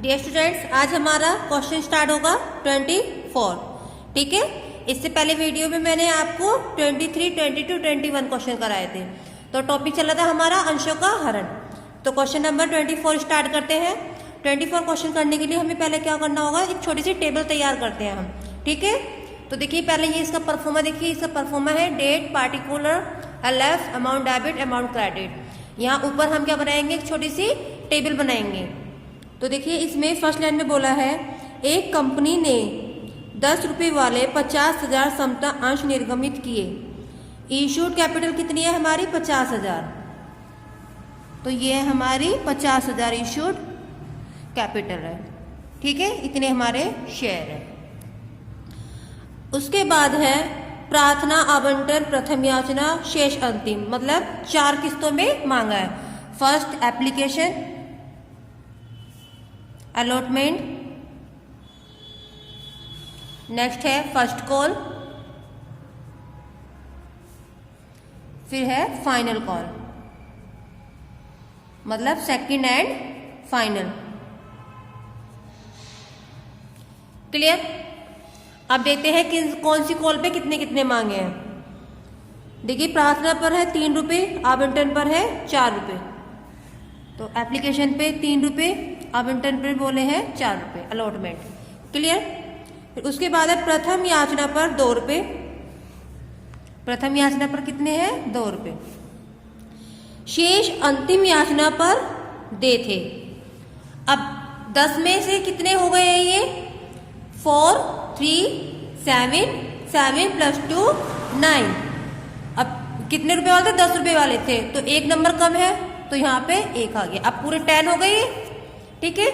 Dear students, आज हमारा question start होगा 24। ठीक है, इससे पहले वीडियो में मैंने आपको 23, 22, 21 क्वेश्चन कराए थे। तो टॉपिक चला था हमारा अंशों का हरण। तो क्वेश्चन नंबर 24 स्टार्ट करते हैं। 24 क्वेश्चन करने के लिए हमें पहले क्या करना होगा, एक छोटी सी टेबल तैयार करते हैं हम। ठीक है, तो देखिए पहले ये इसका परफॉर्मा देखिए, इसका परफॉर्मा है date, particular, LF, amount debit, amount credit. यहाँ ऊपर हम क्या बनाएंगे, एक छोटी सी टेबल बनाएंगे। तो देखिए इसमें फर्स्ट लाइन में बोला है, एक कंपनी ने 10 रुपये वाले 50,000 समता अंश निर्गमित किए। इशूड कैपिटल कितनी है हमारी, 50,000। तो ये हमारी 50,000 इशूड कैपिटल है। ठीक है, इतने हमारे शेयर है। उसके बाद है प्रार्थना, आवंटन, प्रथम याचना, शेष अंतिम, मतलब 4 किस्तों में मांगा है। फर्स्ट एप्लीकेशन, अलॉटमेंट, नेक्स्ट है फर्स्ट कॉल, फिर है फाइनल कॉल, मतलब सेकंड एंड फाइनल। क्लियर? अब देखते हैं कि कौन सी कॉल पे कितने कितने मांगे हैं। देखिए प्रार्थना पर है 3 रुपये, आवंटन पर है 4 रुपये। तो एप्लीकेशन पे 3 रुपये, आवंटन पर बोले हैं 4 रुपये, अलॉटमेंट। क्लियर? फिर उसके बाद है प्रथम याचना पर 2 रुपये। प्रथम याचना पर कितने हैं, 2 रुपये। शेष अंतिम याचना पर दे थे। अब 10 में से कितने हो गए हैं ये, 4, 3, 7, 7 + 2 9। अब कितने रुपए वाले थे, 10 रुपए वाले थे, तो एक नंबर कम है, तो यहाँ पे 1 आ गया। अब पूरे 10 हो गए। ठीक है,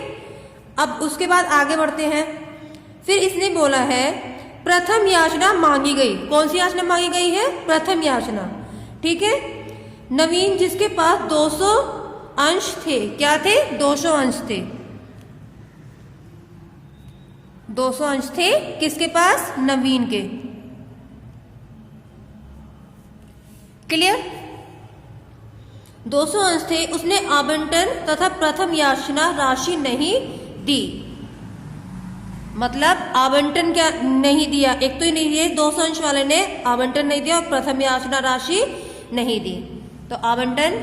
अब उसके बाद आगे बढ़ते हैं। फिर इसने बोला है प्रथम याचना मांगी गई। कौन सी याचना मांगी गई है, प्रथम याचना। ठीक है, नवीन जिसके पास 200 अंश थे, क्या थे, 200 अंश थे। 200 अंश थे किसके पास, नवीन के। क्लियर? 200 अंश थे, उसने आवंटन तथा प्रथम याचना राशि नहीं दी। मतलब आवंटन क्या नहीं दिया, एक तो ही नहीं दिए, 200 अंश वाले ने आवंटन नहीं दिया और प्रथम याचना राशि नहीं दी। तो आवंटन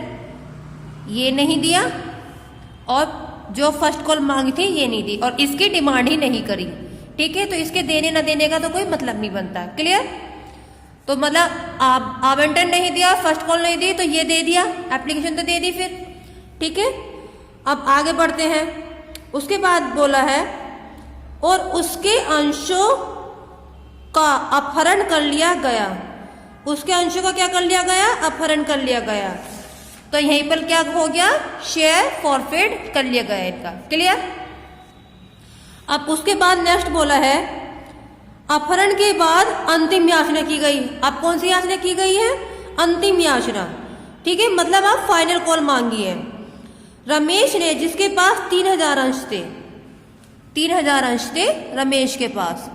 ये नहीं दिया और जो फर्स्ट कॉल मांगी थी ये नहीं दी और इसकी डिमांड ही नहीं करी। ठीक है, तो इसके देने ना देने का तो कोई मतलब नहीं बनता। क्लियर? तो मतलब आवंटन नहीं दिया, फर्स्ट कॉल नहीं दी, तो ये दे दिया, एप्लीकेशन तो दे दी फिर। ठीक है, अब आगे बढ़ते हैं। उसके बाद बोला है और उसके अंशों का अपहरण कर लिया गया। उसके अंशों का क्या कर लिया गया, अपहरण कर लिया गया। तो यहीं पर क्या हो गया, शेयर फॉरफिट कर लिया गया इनका। क्लियर? अब उसके बाद नेक्स्ट बोला है अपहरण के बाद अंतिम याचना की गई। अब कौन सी याचना की गई है, अंतिम याचना। ठीक है, मतलब आप फाइनल कॉल मांगी है। रमेश ने, जिसके पास 3,000 अंश थे, 3,000 अंश थे रमेश के पास।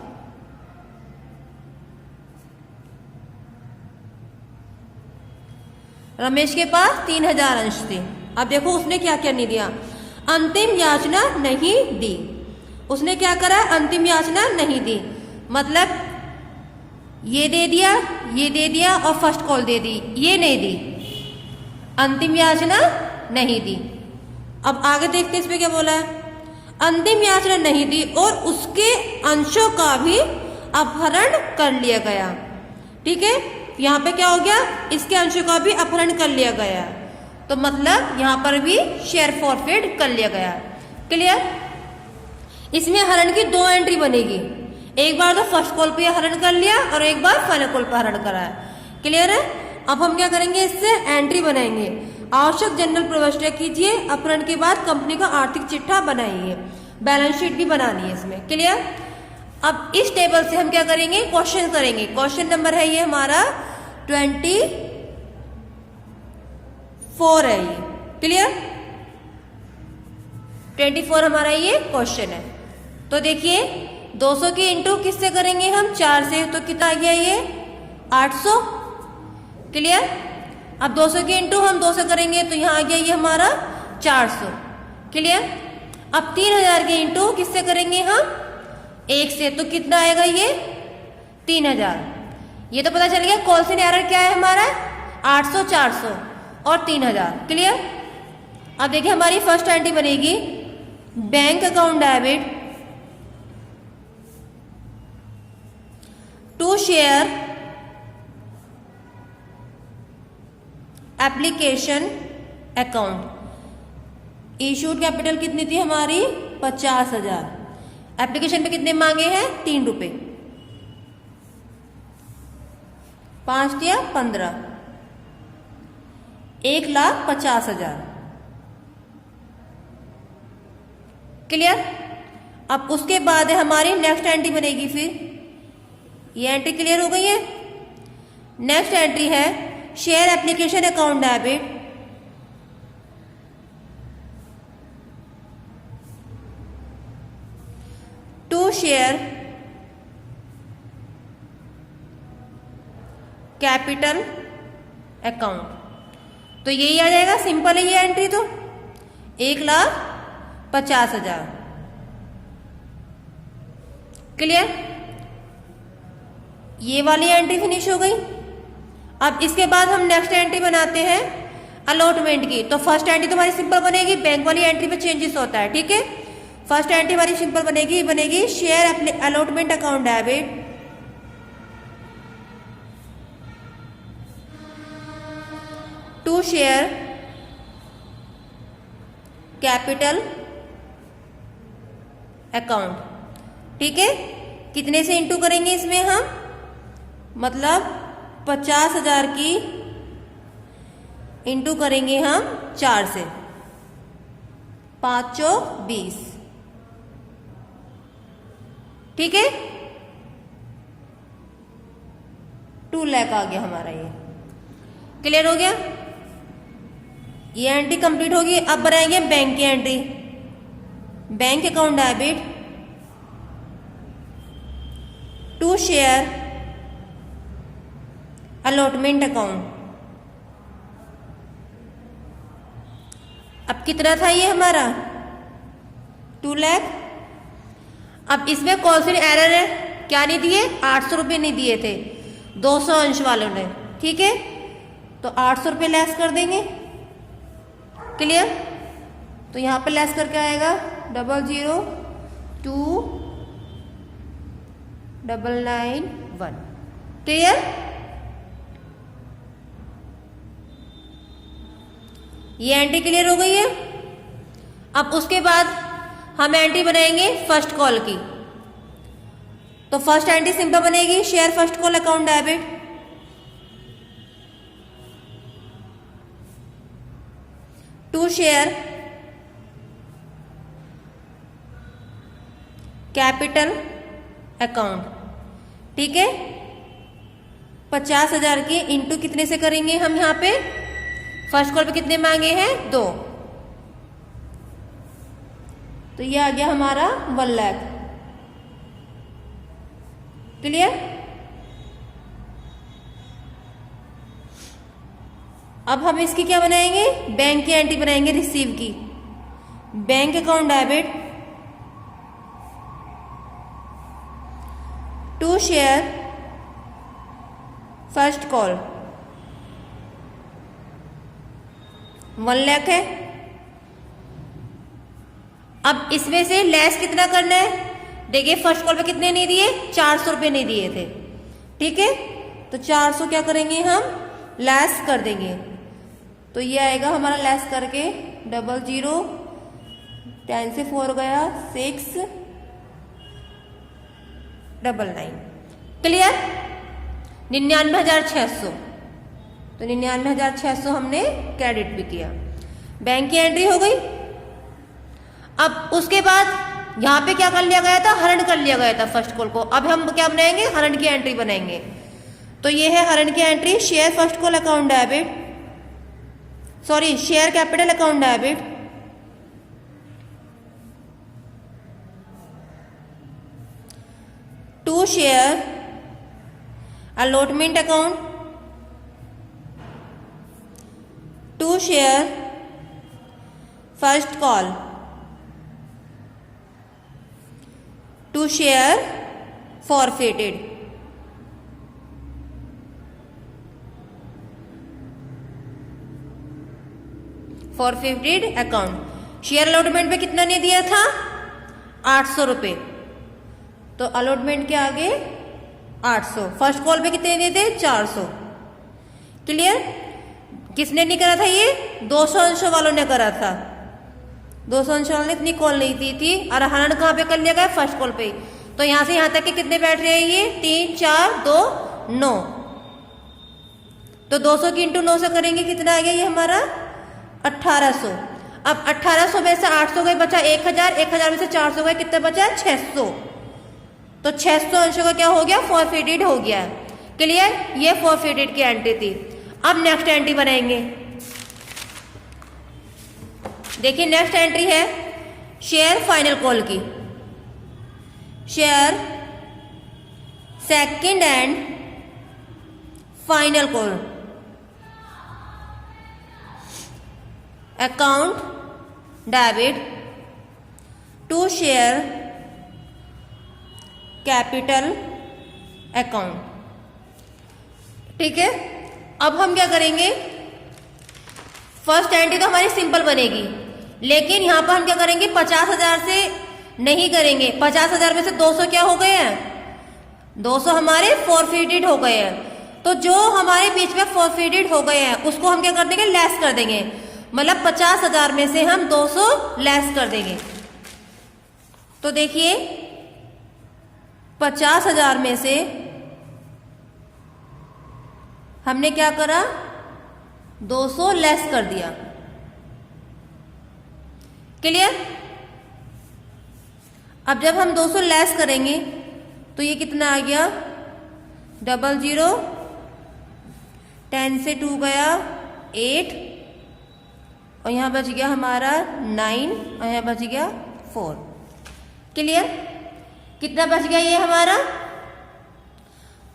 रमेश के पास 3,000 अंश थे। अब देखो उसने क्या क्या नहीं दिया, अंतिम याचना नहीं दी। उसने क्या करा, अंतिम याचना नहीं दी, मतलब ये दे दिया, ये दे दिया और फर्स्ट कॉल दे दी, ये नहीं दी, अंतिम याचना नहीं दी। अब आगे देखते हैं इसमें क्या बोला है, अंतिम याचना नहीं दी और उसके अंशों का भी अपहरण कर लिया गया। ठीक है, यहाँ पे क्या हो गया, इसके अंशों का भी अपहरण कर लिया गया, तो मतलब यहाँ पर भी शेयर फॉरफिट कर लिया गया। क्लियर? इसमें हरण की 2 एंट्री बनेगी, एक बार तो फर्स्ट कॉल पे हरण कर लिया और एक बार फाइनल कॉल पे हरण करा है। क्लियर है? अब हम क्या करेंगे, इससे एंट्री बनाएंगे। आवश्यक जनरल प्रविष्टियां कीजिए, अपहरण के बाद कंपनी का आर्थिक चिट्ठा बनाइए, बैलेंस शीट भी बनानी है इसमें। क्लियर? अब इस टेबल से हम क्या करेंगे, क्वेश्चन करेंगे। क्वेश्चन नंबर है ये हमारा 24 है ये। क्लियर? 24 हमारा ये क्वेश्चन है। तो देखिए 200 की इंटू किससे करेंगे हम, 4 से, तो कितना आ गया ये, 800। क्लियर? अब 200 के इंटू हम 200 करेंगे तो यहाँ आ गया ये हमारा 400। क्लियर? अब 3000 के इंटू किससे करेंगे हम, 1 से, तो कितना आएगा ये 3000। ये तो पता चल गया कॉल्सन एरर क्या है हमारा, 800, 400 और 3000। क्लियर। अब देखिए हमारी फर्स्ट एंट्री बनेगी bank account debit to share application account. Issued capital कितनी थी हमारी, 50,000। एप्लीकेशन पे कितने मांगे हैं, 3 रुपए, 5 दिया 15, 1,50,000। क्लियर। अब उसके बाद है हमारी नेक्स्ट एंट्री बनेगी, फिर ये एंट्री क्लियर हो गई है। नेक्स्ट एंट्री है share application account debit to share capital account. तो यही आ जाएगा, सिंपल है ये एंट्री, तो 1,50,000। क्लियर। ये वाली एंट्री फिनिश हो गई। अब इसके बाद हम नेक्स्ट एंट्री बनाते हैं अलॉटमेंट की। तो फर्स्ट एंट्री तो हमारी सिंपल बनेगी, बैंक वाली एंट्री में चेंजेस होता है, ठीक है। फर्स्ट एंट्री हमारी सिंपल बनेगी share allotment account debit to share capital account. ठीक है, कितने से इंटू करेंगे इसमें हम, मतलब 50,000 की इंटू करेंगे हम 4 से, 5 चौ 20। ठीक है, 2 लाख आ गया हमारा ये। क्लियर हो गया, ये एंट्री कंप्लीट होगी। अब बनाएंगे बैंक की entry, bank account debit to share allotment account. अब कितना था ये हमारा, 2 लाख। अब इसमें कॉल्सन एरर है, क्या नहीं दिए, 800 रुपये नहीं दिए थे 200 अंश वालों ने, ठीक है। तो 800 रुपये लेस कर देंगे। क्लियर। तो यहां पर लेस करके आएगा 002,991। क्लियर। ये एंट्री क्लियर हो गई है। अब उसके बाद हम एंट्री बनाएंगे फर्स्ट कॉल की। तो फर्स्ट एंट्री सिंपल बनेगी share first call account debit to share capital account. ठीक है, 50,000 की इंटू कितने से करेंगे हम, यहाँ पे फर्स्ट कॉल पे कितने मांगे हैं, 2। तो ये आ गया हमारा 1 लाख। क्लियर। अब हम इसकी क्या बनाएंगे, बैंक की एंट्री बनाएंगे रिसीव की। Bank account debit to share first call 1 lakh है। अब इसमें से लेस कितना करना है, देखिए फर्स्ट कॉल पे कितने नहीं दिए, 400 रुपये नहीं दिए थे। ठीक है, तो 400 क्या करेंगे हम, लेस कर देंगे। तो ये आएगा हमारा लेस करके 00, 10 से 4 गया 699। क्लियर। 99,600। तो 99,600 हमने क्रेडिट भी किया, बैंक की एंट्री हो गई। अब उसके बाद यहां पे क्या कर लिया गया था, हरण कर लिया गया था फर्स्ट कॉल को। अब हम क्या बनाएंगे, हरण की एंट्री बनाएंगे। तो ये है हरण की entry, share first call account debit, sorry share capital account debit to share allotment account to share first call to share forfeited. Forfeited account. Share allotment पे कितना ने दिया था? 800 रुपये। तो अलॉटमेंट के आगे 800। फर्स्ट कॉल पे कितने दिए थे? 400। क्लियर? किसने नहीं करा था ये? 200 अंशों वालों ने करा था। 200 अंशों वालों ने इतनी कॉल नहीं दी थी। और हरण कहाँ पे कर लिया गया? फर्स्ट कॉल पे। तो यहां से यहां तक के कितने बैठ रहे हैं? ये 3 4 2 9। तो 200 की इंटू 9 से करेंगे कितना आ गया ये हमारा? 1800। अब 1800 में से 800 गए, बचा 1000। 1000 में से 400 गए, कितना बचा? 600। तो 600 अंशों का क्या हो गया? फॉरफिटेड हो गया। क्लियर? ये फॉरफिटेड की एंट्री थी। अब नेक्स्ट एंट्री बनाएंगे। देखिए नेक्स्ट एंट्री है शेयर फाइनल कॉल की। Share second and final call account debit to share capital account. ठीक है, अब हम क्या करेंगे? फर्स्ट एंट्री तो हमारी सिंपल बनेगी, लेकिन यहां पर हम क्या करेंगे? 50,000 से नहीं करेंगे। 50,000 में से 200 क्या हो गए हैं? 200 हमारे फॉरफिटेड हो गए हैं। तो जो हमारे बीच में फॉरफिटेड हो गए हैं उसको हम क्या कर देंगे? लेस कर देंगे। मतलब 50,000 में से हम 200 लेस कर देंगे। तो देखिए 50,000 में से हमने क्या करा? 200 लेस कर दिया। क्लियर? अब जब हम 200 लेस करेंगे तो ये कितना आ गया? 00, 10 से 2 गया 8, और यहां बच गया हमारा 9, और यहां बच गया 4। क्लियर? कितना बच गया ये हमारा?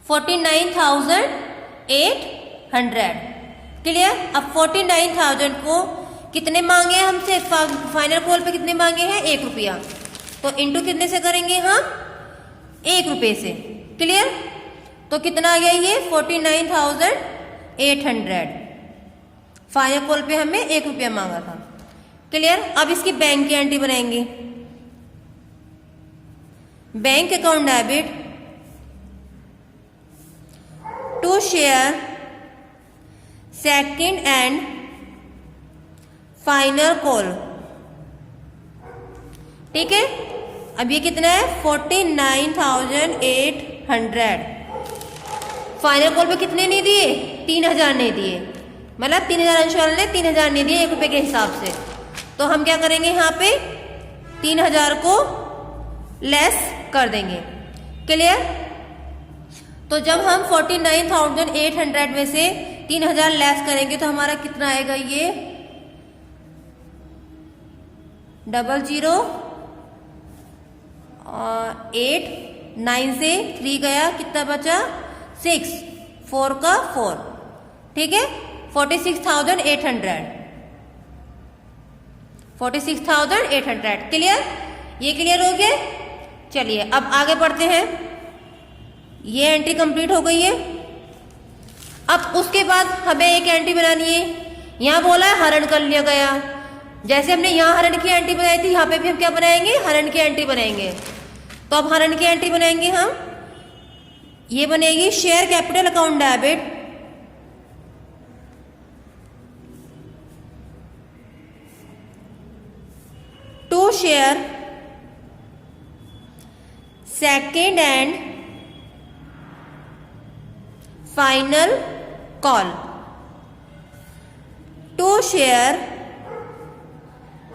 49,800। क्लियर? अब 49,000 को कितने मांगे हैं हमसे? फाइनल कॉल पे कितने मांगे हैं? 1 रुपया। तो इंटू कितने से करेंगे हम? 1 रुपये से। क्लियर? तो कितना आ गया ये? 49,800। फाइनल कॉल पे हमें 1 रुपया मांगा था। क्लियर? अब इसकी बैंक की एंट्री बनाएंगे। Bank account debit to share second and final call. ठीक है, अब ये कितना है? 49,800। फाइनल कॉल पे कितने नहीं दिए? 3,000 नहीं दिए। मतलब 3,000 अंश वाले ने 3,000 नहीं दिए 1 रुपये के हिसाब से। तो हम क्या करेंगे? यहाँ पे 3,000 को लेस कर देंगे। क्लियर? तो जब हम 49,800 में से 3,000 लेस करेंगे तो हमारा कितना आएगा? ये 00, 8, 9 से 3 गया, कितना बचा? 6, 4 का 4। ठीक है, 46,800। 46,800। क्लियर? ये क्लियर हो गया? चलिए अब आगे बढ़ते हैं। ये एंट्री कंप्लीट हो गई है। अब उसके बाद हमें एक एंट्री बनानी है। यहां बोला है हरण कर लिया गया। जैसे हमने यहां हरण की एंट्री बनाई थी, यहां पे भी हम क्या बनाएंगे? हरण की एंट्री बनाएंगे। तो अब हरण की एंट्री बनाएंगे हम। ये बनेगी share capital account debit to share second and final call to share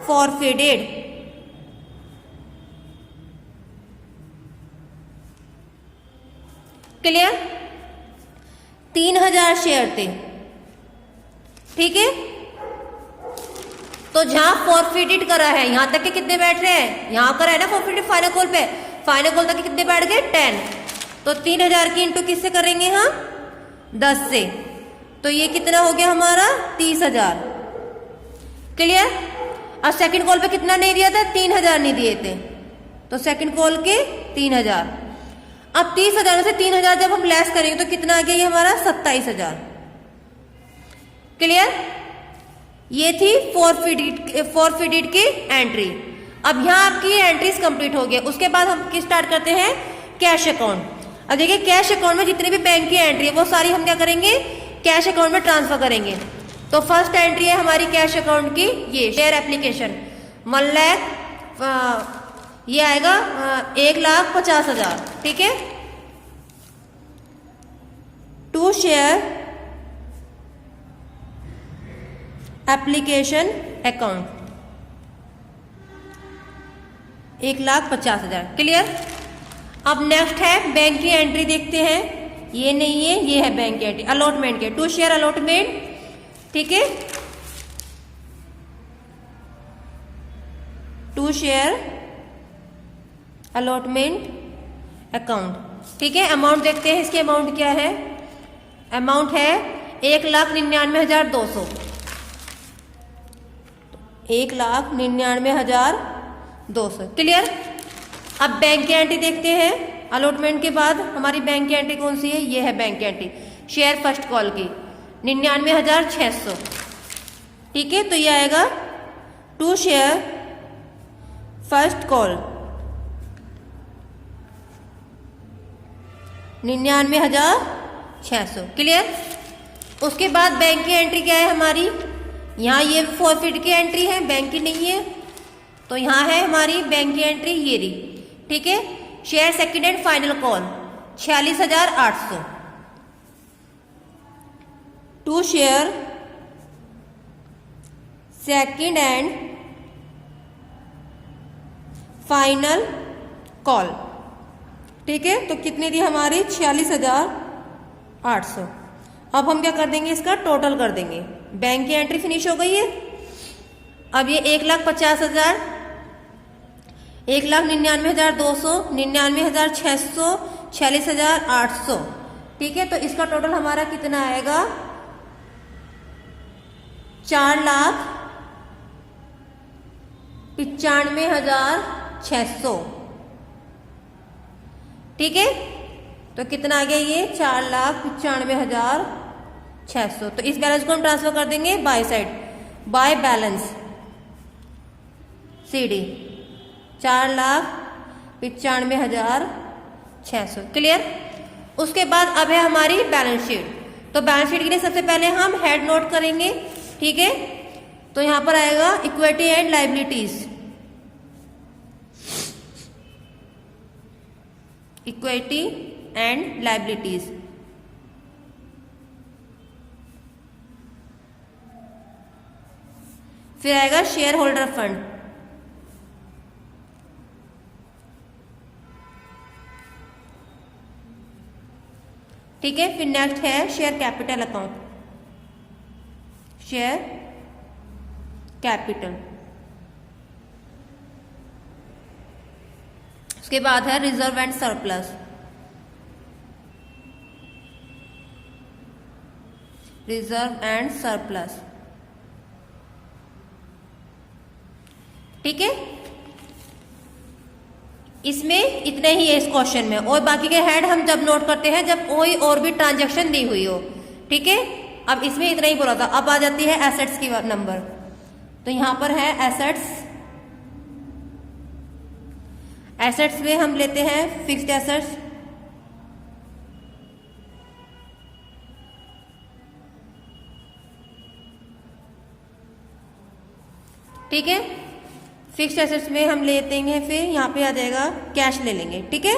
forfeited. Clear? 3,000 share थे। ठीक है, तो जहां फॉरफिटेड करा है यहां तक के कितने बैठ रहे हैं? यहां करा है ना फॉरफिटेड फाइनल कॉल पे। फाइनल कॉल तक के कितने बैठ गए? 10। तो 3,000 की इंटू किससे करेंगे हम? 10 से। तो ये कितना हो गया हमारा? 30,000। क्लियर? अब सेकंड कॉल पे कितना नहीं दिया था? 3,000 नहीं दिए थे। तो सेकंड कॉल के 3000। अब 30,000 से 3,000 जब हम लेस करेंगे तो कितना आ गया ये हमारा 27,000। क्लियर? ये थी फोरफिटेड की एंट्री। अब यहाँ आपकी एंट्रीज कंप्लीट हो गया। उसके बाद हम किस स्टार्ट करते हैं, कैश अकाउंट। अब देखिए कैश अकाउंट में जितने भी बैंक की एंट्री है वो सारी हम क्या करेंगे, कैश अकाउंट में ट्रांसफर करेंगे। तो फर्स्ट एंट्री है हमारी कैश अकाउंट की, ये शेयर एप्लीकेशन 1 लाख, ये आएगा 1,50,000। ठीक है, to share application account 1,50,000। Clear? अब नेक्स्ट है बैंक की एंट्री, देखते हैं। ये नहीं है, ये है बैंक की एंट्री अलॉटमेंट के, टू शेयर अलॉटमेंट। ठीक है, टू शेयर अलॉटमेंट अकाउंट। ठीक है, अमाउंट देखते हैं, इसकी अमाउंट क्या है। अमाउंट है 1,99,200, 1,99,200। क्लियर? अब बैंक की एंट्री देखते हैं। अलॉटमेंट के बाद हमारी बैंक की एंट्री कौन सी है, ये है बैंक की एंट्री शेयर फर्स्ट कॉल की 99,600। ठीक है, तो ये आएगा to share first call 99,600। Clear? उसके बाद बैंक की एंट्री क्या है हमारी, यहाँ ये फॉरफिट की एंट्री है, बैंक की नहीं है, तो यहाँ है हमारी बैंक की एंट्री ये रही। ठीक है, share second and final call 46,800, to share second and final call. ठीक है, तो कितनी थी हमारी 46,800। अब हम क्या कर देंगे, इसका टोटल कर देंगे। बैंक की एंट्री फिनिश हो गई है। अब ये 1,50,000, 1,99,200, 99,600, 46,800। ठीक है, तो इसका टोटल हमारा कितना आएगा, 4,95,600। ठीक है, तो कितना आ गया ये 4,95,600। तो इस बैलेंस को हम ट्रांसफर कर देंगे by side, by balance CD 4,95,600। Clear? उसके बाद अब है हमारी बैलेंस शीट। तो बैलेंस शीट के लिए सबसे पहले हम हेड नोट करेंगे। ठीक है, तो यहां पर आएगा equity and liabilities, equity and liabilities. फिर आएगा शेयर होल्डर फंड, ठीक है। फिर नेक्स्ट है share capital account, share capital. उसके बाद है reserve and surplus, reserve and surplus. ठीक है, इसमें इतने ही है इस क्वेश्चन में, और बाकी के हेड हम जब नोट करते हैं जब कोई और भी ट्रांजैक्शन दी हुई हो। ठीक है, अब इसमें इतना ही बोला था। अब आ जाती है एसेट्स की नंबर। तो यहां पर है एसेट्स, एसेट्स में हम लेते हैं फिक्स्ड एसेट्स, ठीक है। फिक्स्ड एसेट्स में हम लेते हैं, फिर यहां पे आ जाएगा कैश ले लेंगे। ठीक है,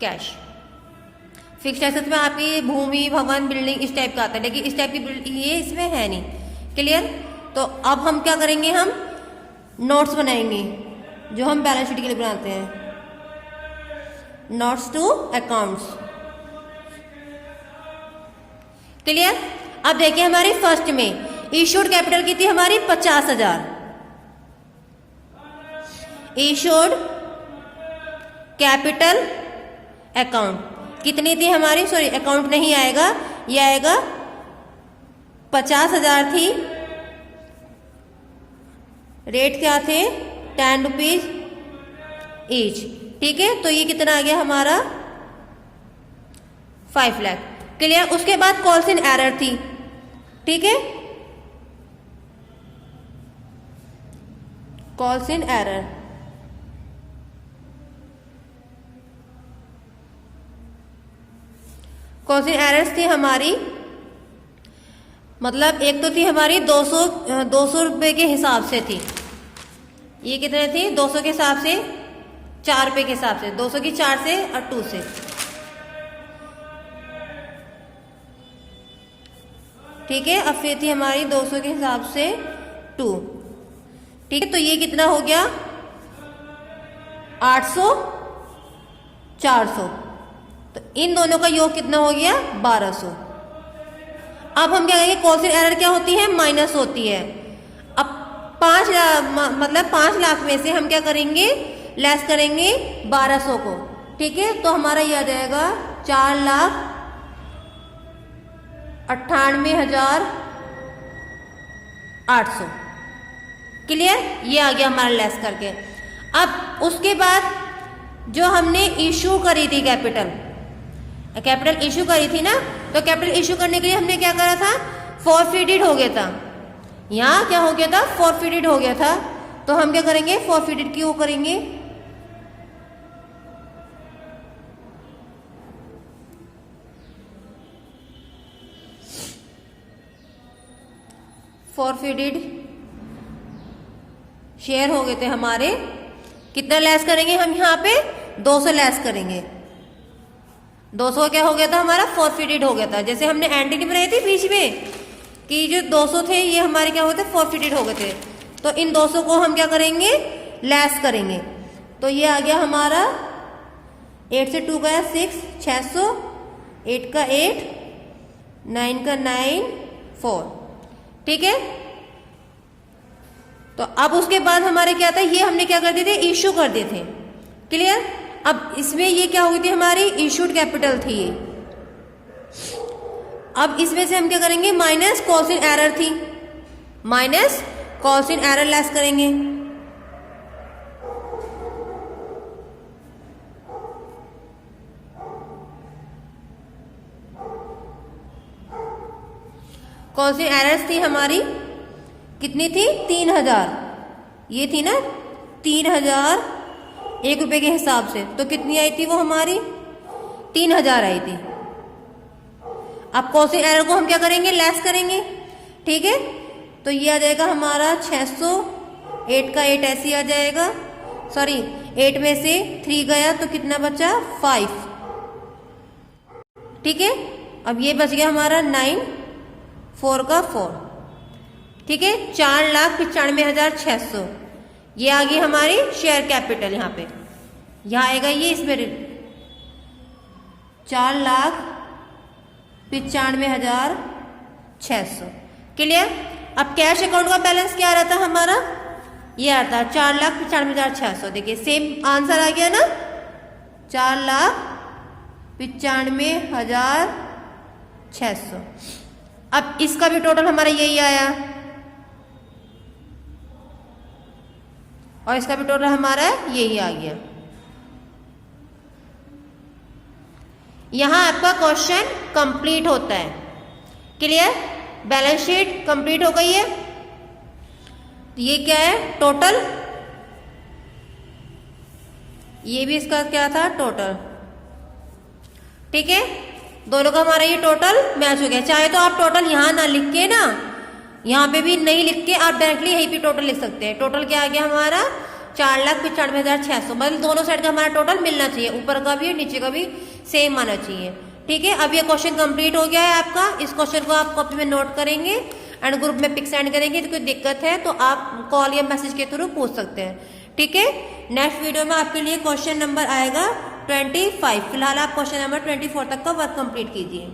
कैश। फिक्स्ड एसेट्स में आपकी भूमि, भवन, बिल्डिंग इस टाइप का आता है, लेकिन इस टाइप की ये इसमें है नहीं। क्लियर? तो अब हम क्या करेंगे, हम नोट्स बनाएंगे जो हम बैलेंस शीट के लिए बनाते हैं, नोट्स टू अकाउंट्स। क्लियर? अब देखिए हमारी फर्स्ट में इशूड कैपिटल की थी हमारी 50,000, इशूड कैपिटल अकाउंट कितनी थी हमारी, सॉरी अकाउंट नहीं आएगा, ये आएगा 50,000 थी। रेट क्या थे 10 रुपीज ईच। ठीक है, तो ये कितना आ गया हमारा 5 लाख। क्लियर। उसके बाद कॉल्स इन एरर थी। ठीक है, calls in error, calls in errors थी हमारी, मतलब एक तो थी हमारी 200 रुपए के हिसाब से थी। ये कितने थी 200 के हिसाब से, 4 रुपए के हिसाब से, 200 की 4 से और 2 से। ठीक है, अब फिर थी हमारी 200 के हिसाब से 2। ठीक है, तो ये कितना हो गया 800 400, तो इन दोनों का योग कितना हो गया 1200। अब हम क्या करेंगे, कॉल्स इन एरर क्या होती है, माइनस होती है। अब 5 मतलब 5 लाख में से हम क्या करेंगे, लेस करेंगे 1200 को। ठीक है, तो हमारा ये आ जाएगा 4,98,800। क्लियर, ये आ गया हमारा लेस करके। अब उसके बाद जो हमने इशू करी थी कैपिटल इशू करी थी ना, तो कैपिटल इशू करने के लिए हमने क्या करा था, फॉरफिटेड हो गया था। यहाँ क्या हो गया था, फॉरफिटेड हो गया था। तो हम क्या करेंगे, फॉरफिटेड की वो करेंगे, फॉरफिटेड शेयर हो गए थे हमारे। कितना लेस करेंगे हम, यहाँ पे 200 लेस करेंगे। 200 क्या हो गया था हमारा, फॉरफिटेड हो गया था। जैसे हमने एंटिटी बनाई थी बीच में कि जो 200 थे ये हमारे क्या हो गए थे, फॉरफिटेड हो गए थे। तो इन 200 को हम क्या करेंगे, लेस करेंगे। तो ये आ गया हमारा 8 से 2 गया 6, 600, 8 का 8, 9 का 9, 4। ठीक है, तो अब उसके बाद हमारे क्या था, ये हमने क्या कर दिए थे, इशू कर दिए थे। क्लियर। अब इसमें ये क्या हो गई थी हमारी, इशूड कैपिटल थी ये। अब इसमें से हम क्या करेंगे, माइनस कॉल्स इन एरर थी, minus calls in error less करेंगे। कॉल्स इन एरर्स थी हमारी, कितनी थी 3000। ये थी ना 3000 1 रुपए के हिसाब से, तो कितनी आई थी वो हमारी 3000 आई थी। अब कॉल्स इन एरर को हम क्या करेंगे, लेस करेंगे। ठीक है, तो ये आ जाएगा हमारा 600, 8 का 8 ऐसे आ जाएगा, सॉरी 8 में से 3 गया तो कितना बचा 5। ठीक है, अब ये बच गया हमारा 9, 4 का 4। ठीक है, 4,95,600 ये आ गई हमारी शेयर कैपिटल। यहाँ पे यहाँ आएगा ये, इसमें 4,95,600। क्लियर। अब कैश अकाउंट का बैलेंस क्या रहता हमारा, ये आता 4,95,600। देखिए सेम आंसर आ गया ना, 4,95,600। अब इसका भी टोटल हमारा यही आया और इसका भी टोटल हमारा यही आ गया। यहां आपका क्वेश्चन कंप्लीट होता है। क्लियर। बैलेंस शीट कंप्लीट हो गई है। ये क्या है, टोटल, ये भी इसका क्या था, टोटल। ठीक है, दोनों का हमारा ये टोटल मैच हो गया। चाहे तो आप टोटल यहां ना लिख के ना, यहाँ पे भी नहीं लिख के आप डायरेक्टली यहीं पे टोटल लिख सकते हैं। टोटल क्या आ गया हमारा 4,95,600, मतलब दोनों साइड का हमारा टोटल मिलना चाहिए, ऊपर का भी और नीचे का भी सेम आना चाहिए। ठीक है, अब ये क्वेश्चन कंप्लीट हो गया है आपका। इस क्वेश्चन को आप कॉपी में नोट करेंगे एंड ग्रुप में पिक सेंड करेंगे। तो कोई दिक्कत है तो आप कॉल या मैसेज के थ्रू पूछ सकते हैं। ठीक है, नेक्स्ट वीडियो में आपके लिए क्वेश्चन नंबर आएगा 25। फिलहाल आप क्वेश्चन नंबर 24 तक का वर्क कंप्लीट कीजिए।